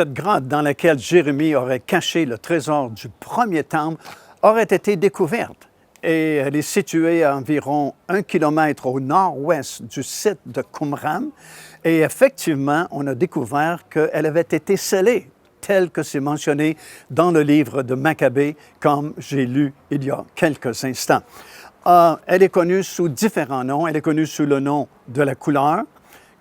cette grotte dans laquelle Jérémie aurait caché le trésor du premier temple aurait été découverte. Et elle est située à environ 1 kilomètre au nord-ouest du site de Qumran. Et effectivement, on a découvert qu'elle avait été scellée, tel que c'est mentionné dans le livre de Maccabée, comme j'ai lu il y a quelques instants. Elle est connue sous différents noms. Elle est connue sous le nom de la couleur.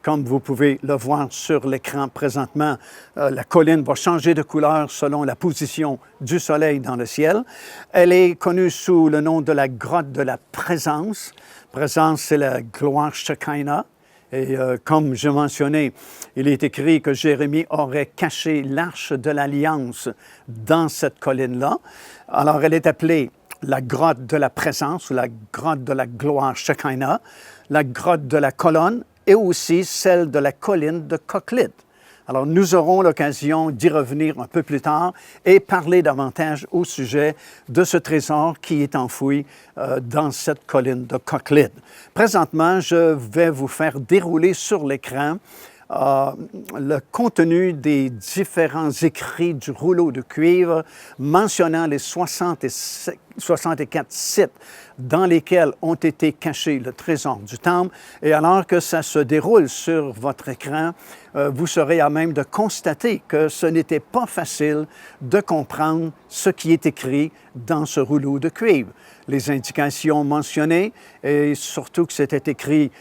Comme vous pouvez le voir sur l'écran présentement, la colline va changer de couleur selon la position du soleil dans le ciel. Elle est connue sous le nom de la grotte de la présence. Présence, c'est la gloire Shekinah. Et comme j'ai mentionné, il est écrit que Jérémie aurait caché l'arche de l'Alliance dans cette colline-là. Alors, elle est appelée la grotte de la présence ou la grotte de la gloire Shekinah, la grotte de la colonne, et aussi celle de la colline de Coquelide. Alors, nous aurons l'occasion d'y revenir un peu plus tard et parler davantage au sujet de ce trésor qui est enfoui dans cette colline de Coquelide. Présentement, je vais vous faire dérouler sur l'écran le contenu des différents écrits du rouleau de cuivre mentionnant les 64 sites dans lesquels ont été cachés le trésor du temple. Et alors que ça se déroule sur votre écran, vous serez à même de constater que ce n'était pas facile de comprendre ce qui est écrit dans ce rouleau de cuivre. Les indications mentionnées, et surtout que c'était écrit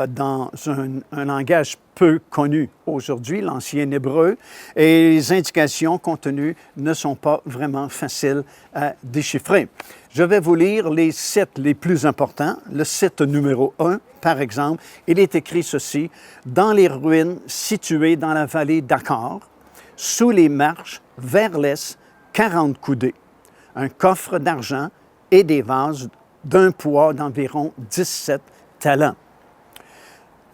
dans un langage peu connu aujourd'hui, l'ancien hébreu, et les indications contenues ne sont pas vraiment faciles à déchiffrer. Je vais vous lire les sites les plus importants. Le site numéro 1, par exemple, il est écrit ceci: « Dans les ruines situées dans la vallée d'Akkor, sous les marches, vers l'est, 40 coudées, un coffre d'argent et des vases d'un poids d'environ 17 talents. »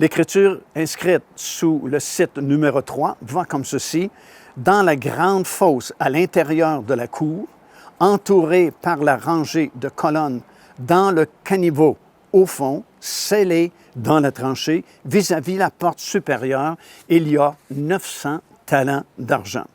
L'écriture inscrite sous le site numéro 3 va comme ceci: « Dans la grande fosse à l'intérieur de la cour, entourée par la rangée de colonnes dans le caniveau au fond, scellée dans la tranchée, vis-à-vis la porte supérieure, il y a 900 talents d'argent. »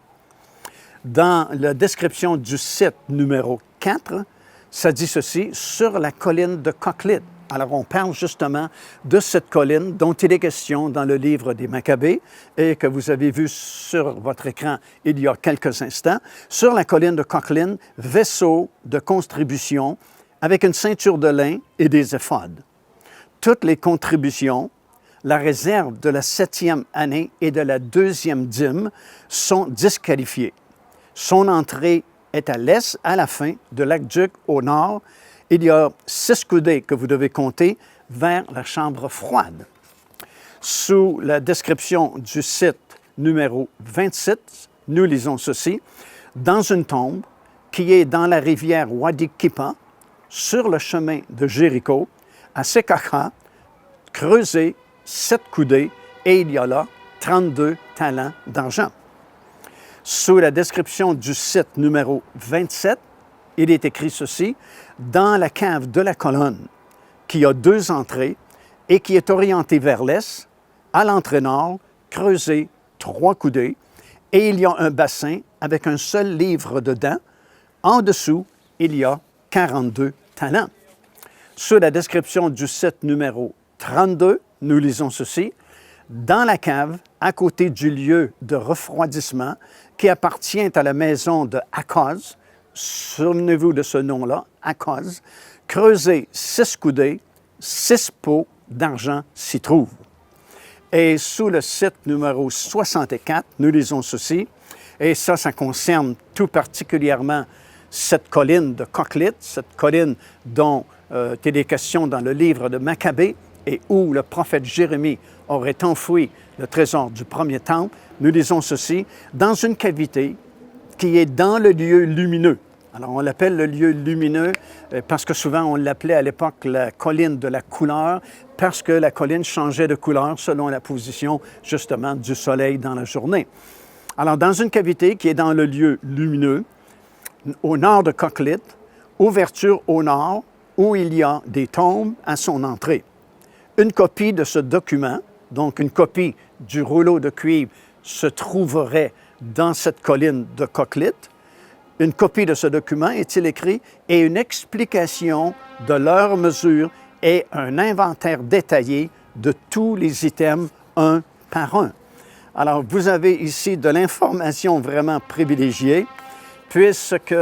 Dans la description du site numéro 4, ça dit ceci: « Sur la colline de Coquelide. » Alors, on parle justement de cette colline dont il est question dans le livre des Maccabées et que vous avez vu sur votre écran il y a quelques instants. Sur la colline de Coquelide, vaisseau de contribution avec une ceinture de lin et des éphodes. Toutes les contributions, la réserve de la 7e année et de la 2e dîme sont disqualifiées. Son entrée est à l'est, à la fin de l'aqueduc au nord. Il y a 6 coudées que vous devez compter vers la chambre froide. Sous la description du site numéro 27, nous lisons ceci: « Dans une tombe qui est dans la rivière Wadi Kippa, sur le chemin de Jéricho, à Sekaka, creusez 7 coudées et il y a là 32 talents d'argent. » Sous la description du site numéro 27, il est écrit ceci: « Dans la cave de la colonne, qui a 2 entrées et qui est orientée vers l'est, à l'entrée nord, creusez 3 coudées, et il y a un bassin avec un seul livre dedans. En dessous, il y a 42 talents. » Sous la description du site numéro 32, nous lisons ceci: « Dans la cave, à côté du lieu de refroidissement qui appartient à la maison de Akkoz, souvenez-vous de ce nom-là, Akkoz, creusez 6 coudées, 6 pots d'argent s'y trouvent. » Et sous le site numéro 64, nous lisons ceci, et ça concerne tout particulièrement cette colline de Coquelide, cette colline dont il est question dans le livre de Maccabée et où le prophète Jérémie aurait enfoui le trésor du premier temple. Nous lisons ceci: « Dans une cavité qui est dans le lieu lumineux. » Alors, on l'appelle le lieu lumineux parce que souvent, on l'appelait à l'époque la colline de la couleur, parce que la colline changeait de couleur selon la position, justement, du soleil dans la journée. Alors, dans une cavité qui est dans le lieu lumineux, au nord de Coquelide, ouverture au nord, où il y a des tombes à son entrée. Une copie de ce document, donc une copie du rouleau de cuivre, se trouverait dans cette colline de Coquelit. Une copie de ce document est-il écrit et une explication de leurs mesures et un inventaire détaillé de tous les items un par un. Alors, vous avez ici de l'information vraiment privilégiée, puisque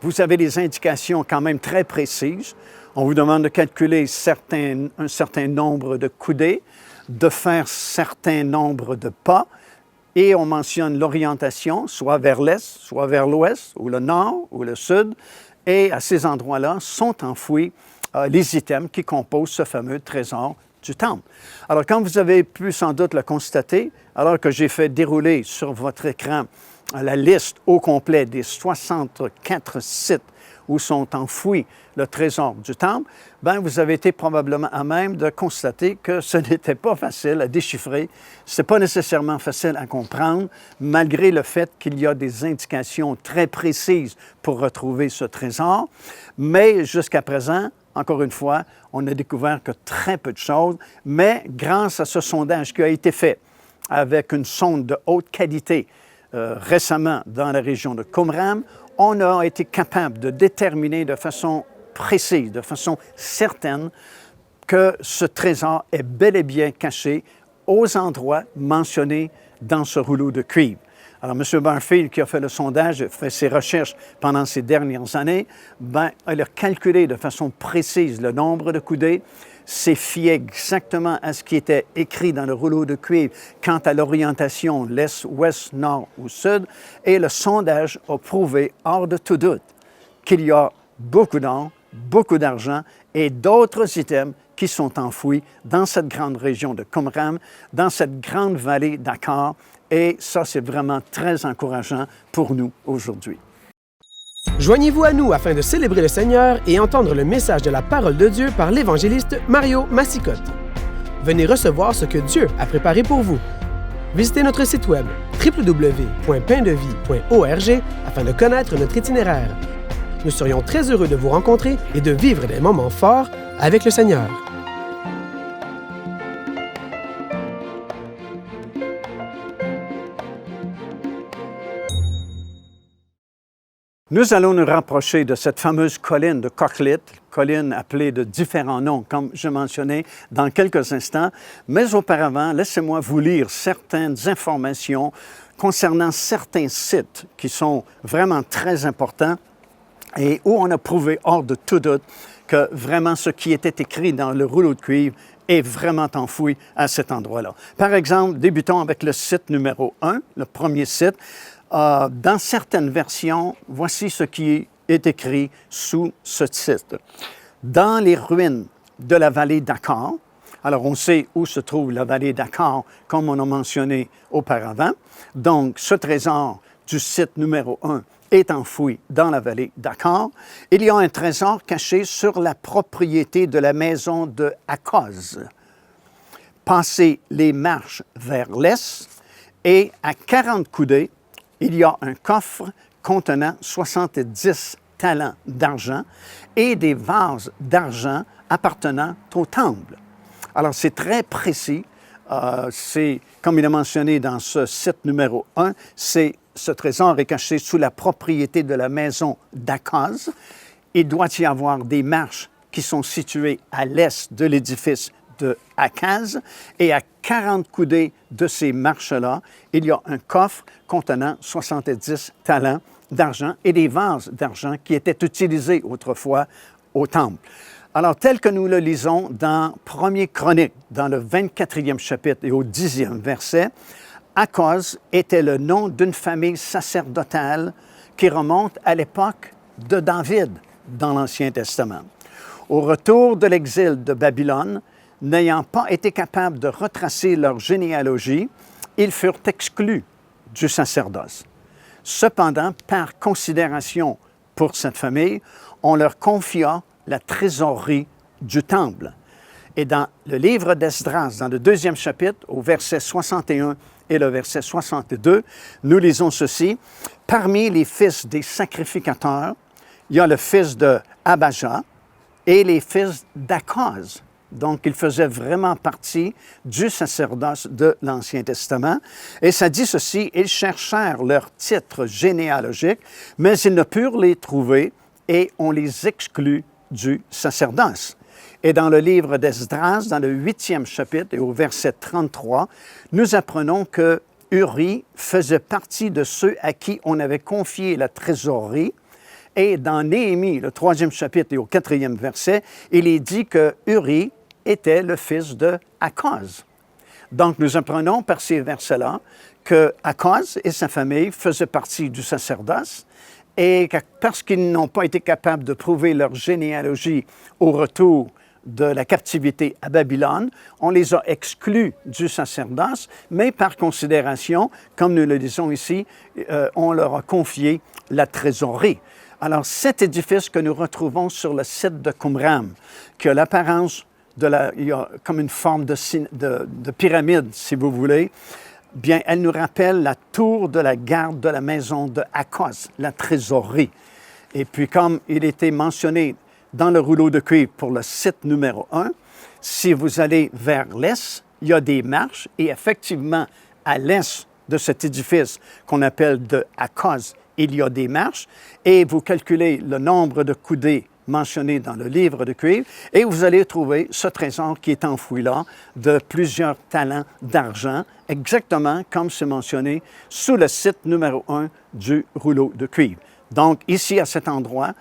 vous avez des indications quand même très précises. On vous demande de calculer un certain nombre de coudées, de faire certain nombre de pas, et on mentionne l'orientation, soit vers l'est, soit vers l'ouest, ou le nord, ou le sud, et à ces endroits-là sont enfouis les items qui composent ce fameux trésor du temple. Alors, comme vous avez pu sans doute le constater, alors que j'ai fait dérouler sur votre écran la liste au complet des 64 sites où sont enfouis le trésor du temple, bien, vous avez été probablement à même de constater que ce n'était pas facile à déchiffrer, ce n'est pas nécessairement facile à comprendre, malgré le fait qu'il y a des indications très précises pour retrouver ce trésor. Mais jusqu'à présent, encore une fois, on n'a découvert que très peu de choses, mais grâce à ce sondage qui a été fait avec une sonde de haute qualité récemment dans la région de Qumran, on a été capable de déterminer de façon précise, de façon certaine, que ce trésor est bel et bien caché aux endroits mentionnés dans ce rouleau de cuivre. Alors, M. Barfield, qui a fait le sondage, fait ses recherches pendant ces dernières années, bien, il a calculé de façon précise le nombre de coudées, s'est fié exactement à ce qui était écrit dans le rouleau de cuivre quant à l'orientation l'est, ouest, nord ou sud, et le sondage a prouvé hors de tout doute qu'il y a beaucoup d'or, beaucoup d'argent et d'autres items qui sont enfouis dans cette grande région de Qumran, dans cette grande vallée d'Akkar, et ça, c'est vraiment très encourageant pour nous aujourd'hui. Joignez-vous à nous afin de célébrer le Seigneur et entendre le message de la parole de Dieu par l'évangéliste Mario Massicotte. Venez recevoir ce que Dieu a préparé pour vous. Visitez notre site web www.paindevie.org afin de connaître notre itinéraire. Nous serions très heureux de vous rencontrer et de vivre des moments forts avec le Seigneur. Nous allons nous rapprocher de cette fameuse colline de Coquelit, colline appelée de différents noms, comme je mentionnais, dans quelques instants. Mais auparavant, laissez-moi vous lire certaines informations concernant certains sites qui sont vraiment très importants et où on a prouvé hors de tout doute que vraiment ce qui était écrit dans le rouleau de cuivre est vraiment enfoui à cet endroit-là. Par exemple, débutons avec le site numéro 1, le premier site. Dans certaines versions, voici ce qui est écrit sous ce titre. Dans les ruines de la vallée d'Akkar, alors on sait où se trouve la vallée d'Akkar, comme on a mentionné auparavant. Donc, ce trésor du site numéro 1 est enfoui dans la vallée d'Akkar. Il y a un trésor caché sur la propriété de la maison de Akkoz. Passez les marches vers l'est et à 40 coudées, il y a un coffre contenant 70 talents d'argent et des vases d'argent appartenant au temple. Alors, c'est très précis. C'est, comme il a mentionné dans ce site numéro 1, ce trésor est caché sous la propriété de la maison d'Akkoz. Il doit y avoir des marches qui sont situées à l'est de l'édifice de Akaz, et à 40 coudées de ces marches-là, il y a un coffre contenant 70 talents d'argent et des vases d'argent qui étaient utilisés autrefois au temple. Alors, tel que nous le lisons dans 1er Chronique, dans le 24e chapitre et au 10e verset, Akkoz était le nom d'une famille sacerdotale qui remonte à l'époque de David dans l'Ancien Testament. Au retour de l'exil de Babylone, n'ayant pas été capables de retracer leur généalogie, ils furent exclus du sacerdoce. Cependant, par considération pour cette famille, on leur confia la trésorerie du temple. Et dans le livre d'Esdras, dans le 2e chapitre, au verset 61 et le verset 62, nous lisons ceci. Parmi les fils des sacrificateurs, il y a le fils de Abijah et les fils d'Akkoz, Donc, ils faisaient vraiment partie du sacerdoce de l'Ancien Testament. Et ça dit ceci, ils cherchèrent leur titre généalogique, mais ils ne purent les trouver et on les exclut du sacerdoce. Et dans le livre d'Esdras, dans le 8e chapitre et au verset 33, nous apprenons que Uri faisait partie de ceux à qui on avait confié la trésorerie. Et dans Néhémie, le 3e chapitre et au 4e verset, il est dit que Uri était le fils de Akaz. Donc, nous apprenons par ces versets-là que Akaz et sa famille faisaient partie du sacerdoce et que parce qu'ils n'ont pas été capables de prouver leur généalogie au retour de la captivité à Babylone, on les a exclus du sacerdoce, mais par considération, comme nous le disons ici, on leur a confié la trésorerie. Alors, cet édifice que nous retrouvons sur le site de Qumran, qui a l'apparence il y a comme une forme de pyramide, si vous voulez, bien, elle nous rappelle la tour de la garde de la maison de Akaz, la trésorerie. Et puis, comme il était mentionné dans le rouleau de cuivre pour le site numéro 1, si vous allez vers l'est, il y a des marches et effectivement, à l'est de cet édifice qu'on appelle de Akaz, il y a des marches et vous calculez le nombre de coudées mentionné dans le livre de cuivre, et vous allez trouver ce trésor qui est enfoui là de plusieurs talents d'argent, exactement comme c'est mentionné sous le site numéro 1 du rouleau de cuivre. Donc, ici, à cet endroit,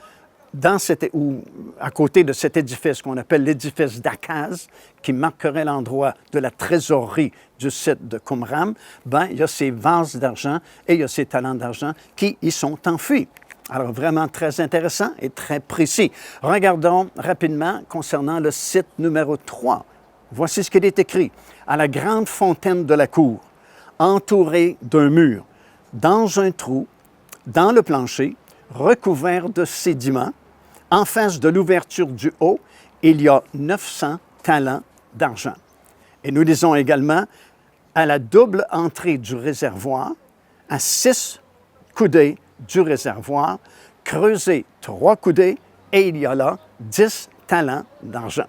à côté de cet édifice qu'on appelle l'édifice d'Akaz, qui marquerait l'endroit de la trésorerie du site de Qumran, bien, il y a ces vases d'argent et il y a ces talents d'argent qui y sont enfouis. Alors, vraiment très intéressant et très précis. Regardons rapidement concernant le site numéro 3. Voici ce qu'il est écrit. À la grande fontaine de la cour, entourée d'un mur, dans un trou, dans le plancher, recouvert de sédiments, en face de l'ouverture du haut, il y a 900 talents d'argent. Et nous lisons également, à la double entrée du réservoir, à 6 coudées du réservoir, creusé 3 coudées, et il y a là 10 talents d'argent.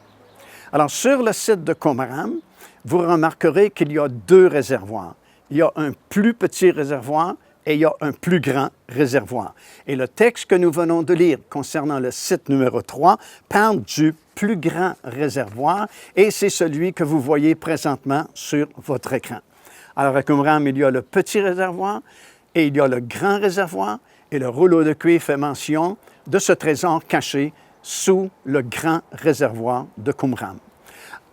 Alors, sur le site de Qumran, vous remarquerez qu'il y a 2 réservoirs. Il y a un plus petit réservoir et il y a un plus grand réservoir. Et le texte que nous venons de lire concernant le site numéro 3 parle du plus grand réservoir et c'est celui que vous voyez présentement sur votre écran. Alors, à Qumran, il y a le petit réservoir et il y a le grand réservoir et le rouleau de cuivre fait mention de ce trésor caché sous le grand réservoir de Qumran.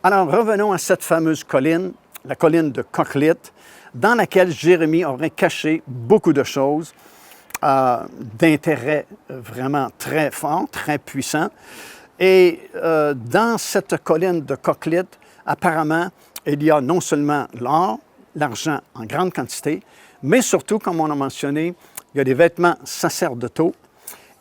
Alors, revenons à cette fameuse colline, la colline de Cochlit, dans laquelle Jérémie aurait caché beaucoup de choses d'intérêt vraiment très fort, très puissant. Et dans cette colline de Cochlit, apparemment, il y a non seulement l'or, l'argent en grande quantité, mais surtout, comme on a mentionné, il y a des vêtements sacerdotaux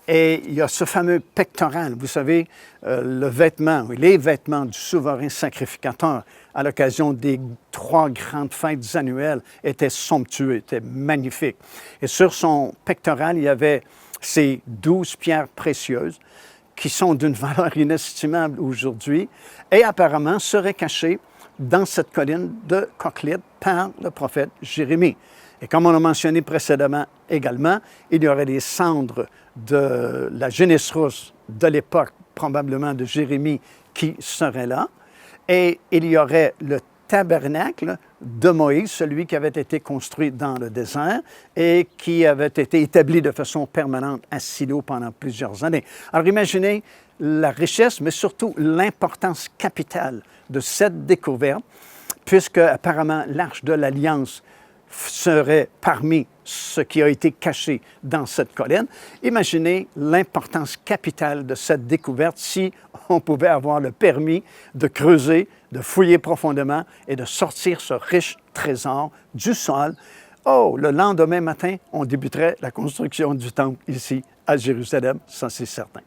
et il y a ce fameux pectoral. Vous savez, les vêtements du souverain sacrificateur à l'occasion des 3 grandes fêtes annuelles étaient somptueux, étaient magnifiques. Et sur son pectoral, il y avait ces 12 pierres précieuses qui sont d'une valeur inestimable aujourd'hui et apparemment seraient cachées dans cette colline de Cochlit par le prophète Jérémie. Et comme on a mentionné précédemment également, il y aurait des cendres de la génisse rousse de l'époque, probablement de Jérémie, qui seraient là. Et il y aurait le tabernacle de Moïse, celui qui avait été construit dans le désert et qui avait été établi de façon permanente à Silo pendant plusieurs années. Alors imaginez la richesse, mais surtout l'importance capitale de cette découverte, puisque apparemment l'Arche de l'Alliance serait parmi ce qui a été caché dans cette colline. Imaginez l'importance capitale de cette découverte si on pouvait avoir le permis de creuser, de fouiller profondément et de sortir ce riche trésor du sol. Oh, le lendemain matin, on débuterait la construction du temple ici à Jérusalem, ça c'est certain.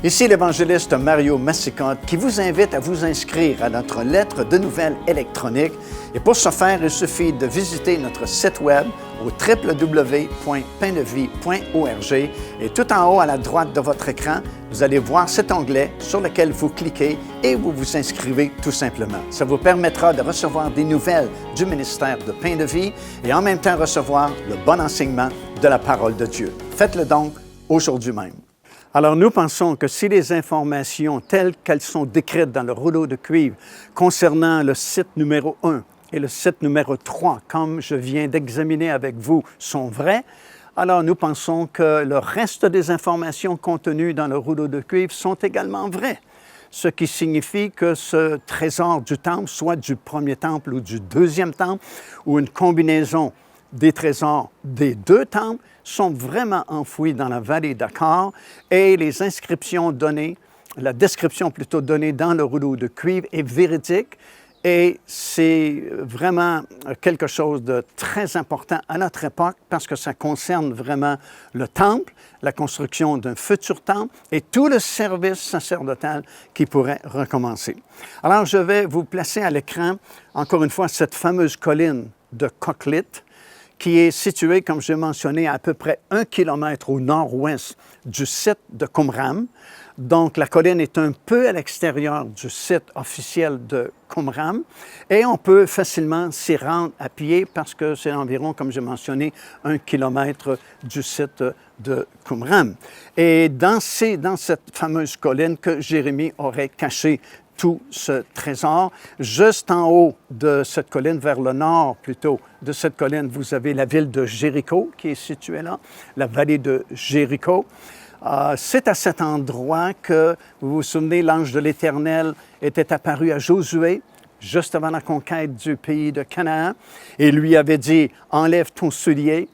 Ici l'évangéliste Mario Massicotte qui vous invite à vous inscrire à notre lettre de nouvelles électronique. Et pour ce faire, il suffit de visiter notre site web au www.paindevie.org et tout en haut à la droite de votre écran, vous allez voir cet onglet sur lequel vous cliquez et vous vous inscrivez tout simplement. Ça vous permettra de recevoir des nouvelles du ministère de Pain de Vie et en même temps recevoir le bon enseignement de la parole de Dieu. Faites-le donc aujourd'hui même. Alors, nous pensons que si les informations telles qu'elles sont décrites dans le rouleau de cuivre concernant le site numéro 1 et le site numéro 3, comme je viens d'examiner avec vous, sont vraies, alors nous pensons que le reste des informations contenues dans le rouleau de cuivre sont également vraies. Ce qui signifie que ce trésor du temple, soit du premier temple ou du deuxième temple, ou une combinaison des trésors des deux temples, sont vraiment enfouis dans la vallée d'Achor et les inscriptions données, la description plutôt donnée dans le rouleau de cuivre est véridique et c'est vraiment quelque chose de très important à notre époque parce que ça concerne vraiment le temple, la construction d'un futur temple et tout le service sacerdotal qui pourrait recommencer. Alors, je vais vous placer à l'écran, encore une fois, cette fameuse colline de Coquelit, qui est situé, comme j'ai mentionné, à peu près 1 kilomètre au nord-ouest du site de Qumran. Donc, la colline est un peu à l'extérieur du site officiel de Qumran et on peut facilement s'y rendre à pied parce que c'est environ, comme j'ai mentionné, 1 kilomètre du site de Qumran. Et dans cette fameuse colline que Jérémie aurait cachée tout ce trésor. Juste en haut de cette colline, vers le nord plutôt de cette colline, vous avez la ville de Jéricho qui est située là, la vallée de Jéricho. C'est à cet endroit que, vous vous souvenez, l'ange de l'Éternel était apparu à Josué juste avant la conquête du pays de Canaan et lui avait dit « Enlève ton soulier ».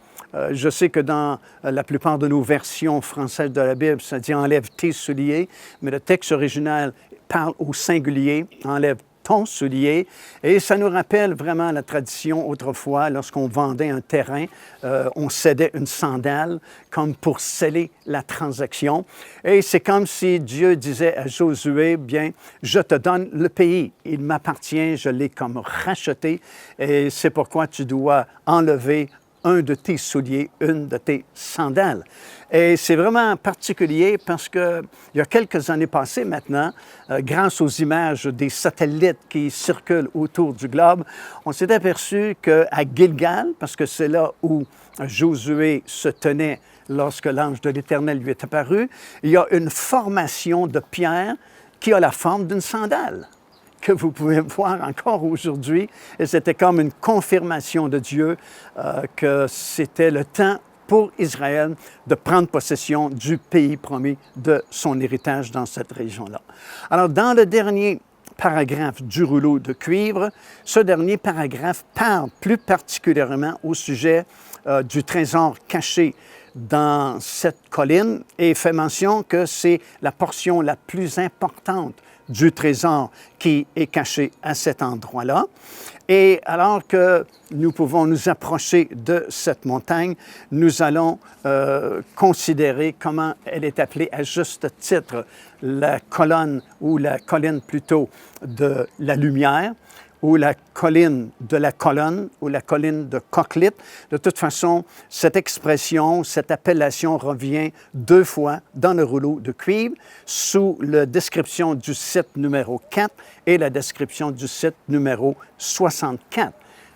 Je sais que dans la plupart de nos versions françaises de la Bible, ça dit « Enlève tes souliers », mais le texte original parle au singulier, enlève ton soulier, et ça nous rappelle vraiment la tradition autrefois, lorsqu'on vendait un terrain, on cédait une sandale comme pour sceller la transaction. Et c'est comme si Dieu disait à Josué, bien, je te donne le pays, il m'appartient, je l'ai comme racheté, et c'est pourquoi tu dois enlever un de tes souliers, une de tes sandales. Et c'est vraiment particulier parce qu'il y a quelques années passées maintenant, grâce aux images des satellites qui circulent autour du globe, on s'est aperçu qu'à Gilgal, parce que c'est là où Josué se tenait lorsque l'ange de l'Éternel lui est apparu, il y a une formation de pierre qui a la forme d'une sandale, que vous pouvez voir encore aujourd'hui. Et c'était comme une confirmation de Dieu que c'était le temps pour Israël de prendre possession du pays promis de son héritage dans cette région-là. Alors, dans le dernier paragraphe du rouleau de cuivre, ce dernier paragraphe parle plus particulièrement au sujet du trésor caché dans cette colline et fait mention que c'est la portion la plus importante du trésor qui est caché à cet endroit-là. Et alors que nous pouvons nous approcher de cette montagne, nous allons considérer comment elle est appelée à juste titre la colonne ou la colline plutôt de la lumière ou la colline de la colonne ou la colline de Coquelit. De toute façon, cette expression, cette appellation revient 2 fois dans le rouleau de cuivre sous la description du site numéro 4 et la description du site numéro 64.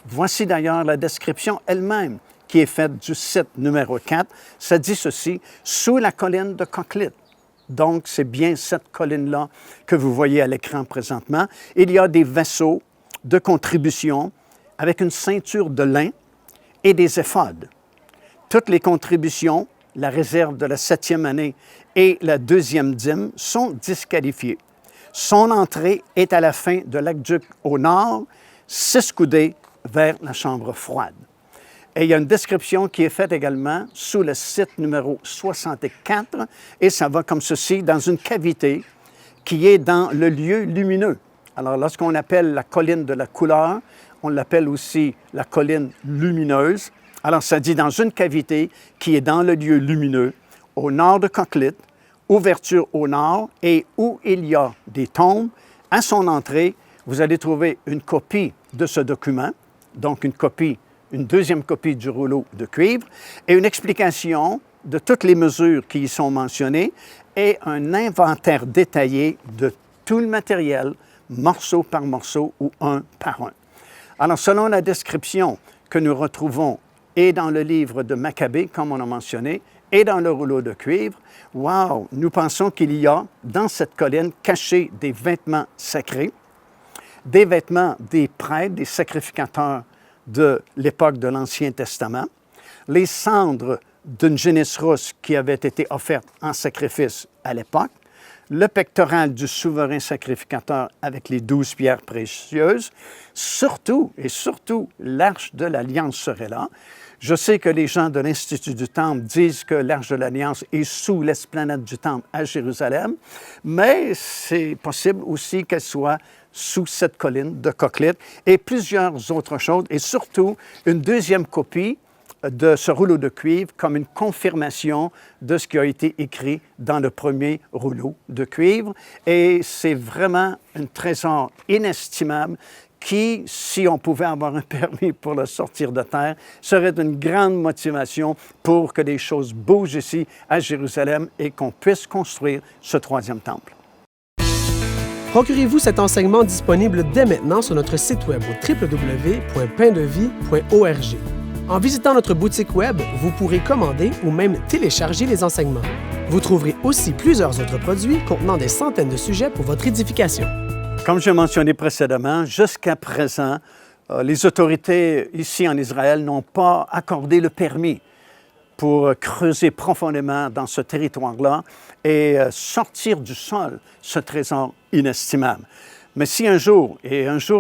Voici d'ailleurs la description elle-même qui est faite du site numéro 4. Ça dit ceci, « Sous la colline de Coquelit ». Donc, c'est bien cette colline-là que vous voyez à l'écran présentement. Il y a des vaisseaux de contribution avec une ceinture de lin et des éphodes. Toutes les contributions, la réserve de la 7e année et la 2e dîme sont disqualifiées. Son entrée est à la fin de l'aqueduc au nord, 6 coudées vers la chambre froide. Et il y a une description qui est faite également sous le site numéro 64 et ça va comme ceci, dans une cavité qui est dans le lieu lumineux. Alors, lorsqu'on appelle la colline de la couleur, on l'appelle aussi la colline lumineuse. Alors, ça dit dans une cavité qui est dans le lieu lumineux, au nord de Coquelit, ouverture au nord et où il y a des tombes. À son entrée, vous allez trouver une copie de ce document, donc une deuxième copie du rouleau de cuivre et une explication de toutes les mesures qui y sont mentionnées et un inventaire détaillé de tout le matériel, morceau par morceau ou un par un. Alors, selon la description que nous retrouvons et dans le livre de Maccabée, comme on a mentionné, et dans le rouleau de cuivre, wow, nous pensons qu'il y a dans cette colline caché des vêtements sacrés, des vêtements des prêtres, des sacrificateurs de l'époque de l'Ancien Testament, les cendres d'une génisse rousse qui avait été offerte en sacrifice à l'époque, le pectoral du souverain sacrificateur avec les 12 pierres précieuses, surtout l'Arche de l'Alliance serait là. Je sais que les gens de l'Institut du Temple disent que l'Arche de l'Alliance est sous l'esplanade du Temple à Jérusalem, mais c'est possible aussi qu'elle soit sous cette colline de Coquelette et plusieurs autres choses, et surtout une deuxième copie de ce rouleau de cuivre comme une confirmation de ce qui a été écrit dans le premier rouleau de cuivre. Et c'est vraiment un trésor inestimable qui, si on pouvait avoir un permis pour le sortir de terre, serait une grande motivation pour que les choses bougent ici à Jérusalem et qu'on puisse construire ce troisième temple. Procurez-vous cet enseignement disponible dès maintenant sur notre site web au www.paindevie.org. En visitant notre boutique web, vous pourrez commander ou même télécharger les enseignements. Vous trouverez aussi plusieurs autres produits contenant des centaines de sujets pour votre édification. Comme j'ai mentionné précédemment, jusqu'à présent, les autorités ici en Israël n'ont pas accordé le permis pour creuser profondément dans ce territoire-là et sortir du sol ce trésor inestimable. Mais si un jour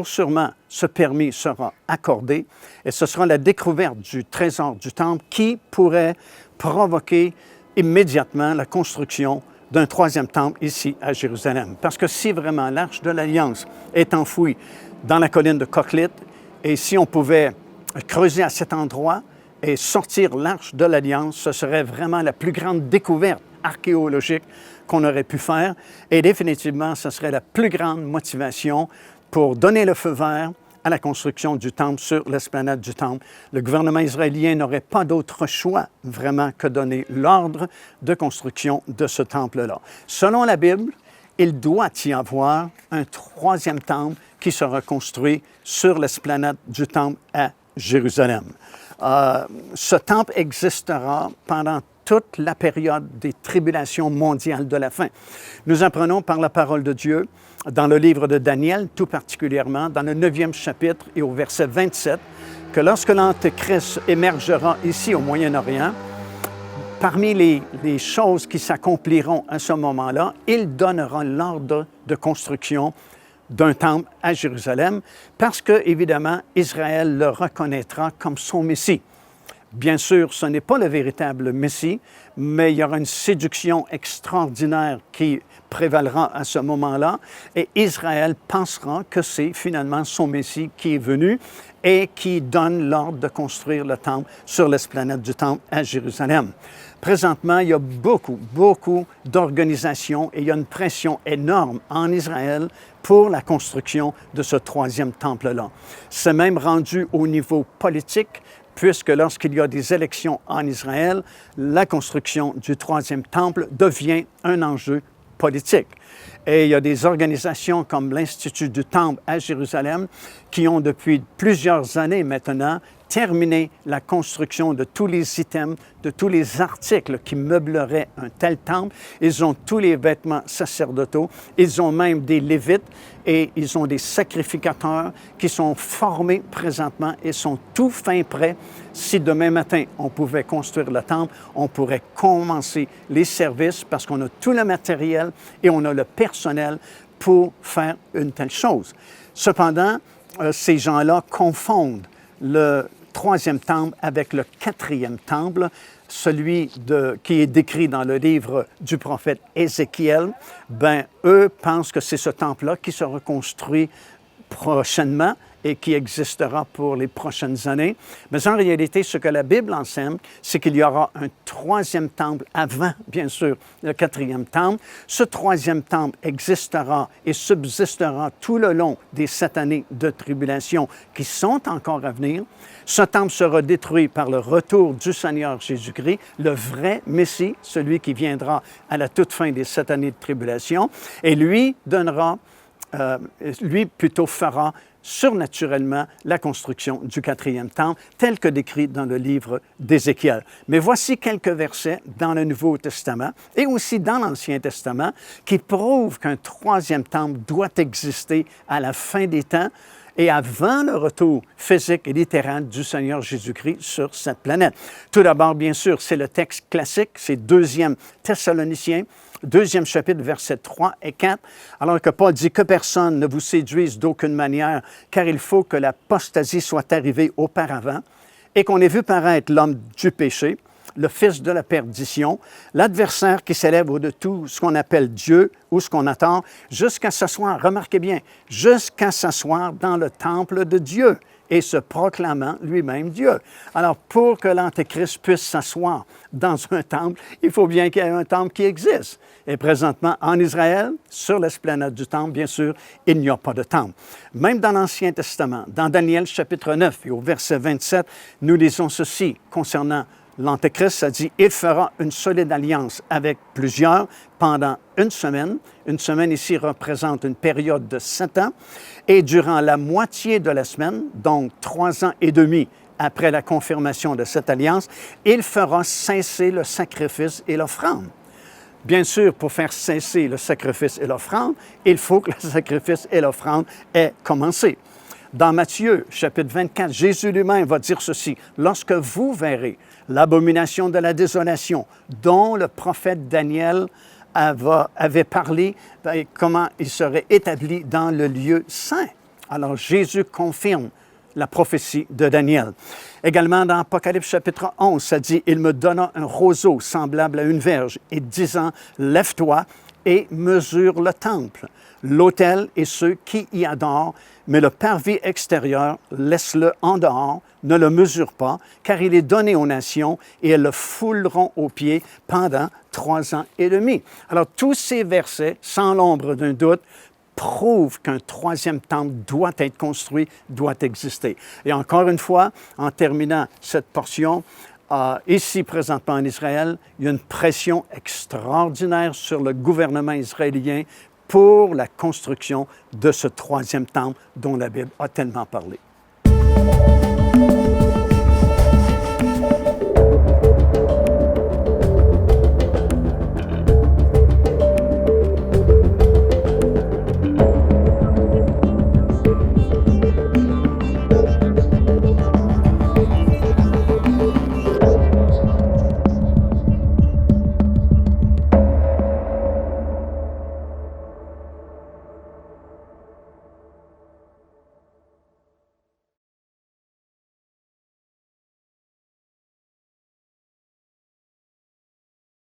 sûrement, ce permis sera accordé, et ce sera la découverte du trésor du temple qui pourrait provoquer immédiatement la construction d'un troisième temple ici à Jérusalem. Parce que si vraiment l'Arche de l'Alliance est enfouie dans la colline de Coquelette, et si on pouvait creuser à cet endroit et sortir l'Arche de l'Alliance, ce serait vraiment la plus grande découverte archéologique qu'on aurait pu faire. Et définitivement, ce serait la plus grande motivation pour donner le feu vert à la construction du temple sur l'esplanade du temple. Le gouvernement israélien n'aurait pas d'autre choix vraiment que donner l'ordre de construction de ce temple-là. Selon la Bible, il doit y avoir un troisième temple qui sera construit sur l'esplanade du temple à Jérusalem. Ce temple existera pendant toute la période des tribulations mondiales de la fin. Nous apprenons par la parole de Dieu, dans le livre de Daniel, tout particulièrement, dans le 9e chapitre et au verset 27, que lorsque l'Antéchrist émergera ici au Moyen-Orient, parmi les choses qui s'accompliront à ce moment-là, il donnera l'ordre de construction d'un temple à Jérusalem, parce que, évidemment, Israël le reconnaîtra comme son Messie. Bien sûr, ce n'est pas le véritable Messie, mais il y aura une séduction extraordinaire qui prévalera à ce moment-là, et Israël pensera que c'est finalement son Messie qui est venu et qui donne l'ordre de construire le temple sur l'esplanade du temple à Jérusalem. Présentement, il y a beaucoup d'organisations et il y a une pression énorme en Israël pour la construction de ce troisième temple-là. C'est même rendu au niveau politique, puisque lorsqu'il y a des élections en Israël, la construction du troisième temple devient un enjeu politique. Et il y a des organisations comme l'Institut du Temple à Jérusalem qui ont depuis plusieurs années maintenant terminé la construction de tous les items, de tous les articles qui meubleraient un tel temple. Ils ont tous les vêtements sacerdotaux, ils ont même des lévites et ils ont des sacrificateurs qui sont formés présentement et sont tout fin prêts. Si demain matin, on pouvait construire le temple, on pourrait commencer les services parce qu'on a tout le matériel et on a le personnel pour faire une telle chose. Cependant, ces gens-là confondent le troisième temple avec le quatrième temple, celui qui est décrit dans le livre du prophète Ézéchiel. Eux pensent que c'est ce temple-là qui sera construit prochainement et qui existera pour les prochaines années. Mais en réalité, ce que la Bible enseigne, c'est qu'il y aura un troisième temple avant, bien sûr, le quatrième temple. Ce troisième temple existera et subsistera tout le long des 7 années de tribulation qui sont encore à venir. Ce temple sera détruit par le retour du Seigneur Jésus-Christ, le vrai Messie, celui qui viendra à la toute fin des 7 années de tribulation, et lui plutôt fera surnaturellement la construction du quatrième temple, tel que décrit dans le livre d'Ézéchiel. Mais voici quelques versets dans le Nouveau Testament et aussi dans l'Ancien Testament qui prouvent qu'un troisième temple doit exister à la fin des temps et avant le retour physique et littéral du Seigneur Jésus-Christ sur cette planète. Tout d'abord, bien sûr, c'est le texte classique, c'est 2 Thessaloniciens, 2e chapitre, versets 3 et 4, alors que Paul dit « Que personne ne vous séduise d'aucune manière, car il faut que l'apostasie soit arrivée auparavant, et qu'on ait vu paraître l'homme du péché, le fils de la perdition, l'adversaire qui s'élève au-dessus de tout ce qu'on appelle Dieu ou ce qu'on attend, jusqu'à s'asseoir, remarquez bien, jusqu'à s'asseoir dans le temple de Dieu et se proclamant lui-même Dieu. » Alors, pour que l'Antéchrist puisse s'asseoir dans un temple, il faut bien qu'il y ait un temple qui existe. Et présentement, en Israël, sur l'esplanade du temple, bien sûr, il n'y a pas de temple. Même dans l'Ancien Testament, dans Daniel chapitre 9 et au verset 27, nous lisons ceci concernant l'Antéchrist. Ça dit « Il fera une solide alliance avec plusieurs pendant une semaine. » Une semaine ici représente une période de 7 ans. Et durant la moitié de la semaine, donc 3 ans et demi après la confirmation de cette alliance, il fera cesser le sacrifice et l'offrande. Bien sûr, pour faire cesser le sacrifice et l'offrande, il faut que le sacrifice et l'offrande aient commencé. Dans Matthieu, chapitre 24, Jésus lui-même va dire ceci: « Lorsque vous verrez l'abomination de la désolation dont le prophète Daniel avait parlé, comment il serait établi dans le lieu saint. » Alors Jésus confirme la prophétie de Daniel. Également dans Apocalypse chapitre 11, ça dit « Il me donna un roseau semblable à une verge et disant « Lève-toi et mesure le temple, l'autel et ceux qui y adorent, mais le parvis extérieur, laisse-le en dehors, ne le mesure pas, car il est donné aux nations et elles le fouleront aux pieds pendant 3 ans et demi. » Alors tous ces versets, sans l'ombre d'un doute, prouve qu'un troisième temple doit être construit, doit exister. Et encore une fois, en terminant cette portion, ici présentement en Israël, il y a une pression extraordinaire sur le gouvernement israélien pour la construction de ce troisième temple dont la Bible a tellement parlé.